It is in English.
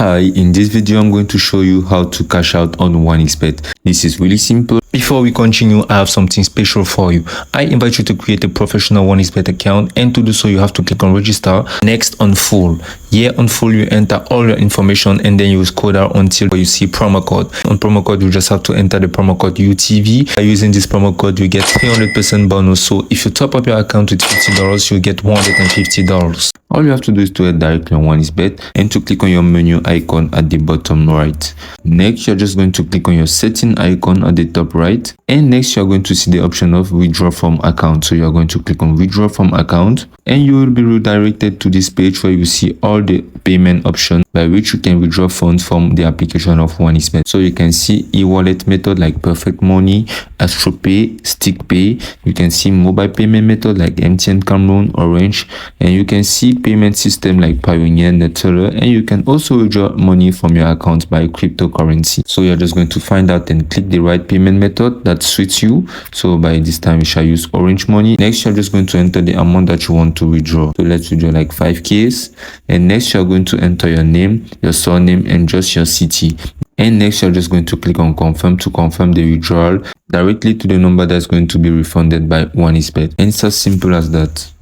Hi, in this video I'm going to show you how to cash out on 1xBet. This is really simple. Before we continue, I have something special for you. I invite you to create a professional 1xBet account, and to do so you have to click on register. Next on full. Here on full you enter all your information and then you scroll down until you see promo code. On promo code you just have to enter the promo code UTV. By using this promo code you get 300% bonus. So if you top up your account with $50 you get $150. All you have to do is to head directly on 1xBet and to click on your menu icon at the bottom right. Next, you're just going to click on your setting icon at the top right. And next, you're going to see the option of withdraw from account. So you're going to click on withdraw from account and you will be redirected to this page where you see all the payment options by which you can withdraw funds from the application of 1xBet. So you can see e-wallet method like Perfect Money, AstroPay, StickPay. You can see mobile payment method like MTN, Cameroon, Orange, and you can see payment system like Pioneer, Neteller, and you can also withdraw money from your account by cryptocurrency. So you're just going to find out and click the right payment method that suits you. So by this time we shall use Orange Money. Next you're just going to enter the amount that you want to withdraw. So let's withdraw like 5k, and next you're going to enter your name, your surname, and just your city. And next you're just going to click on confirm to confirm the withdrawal directly to the number that's going to be refunded by 1xBet. And it's as simple as that.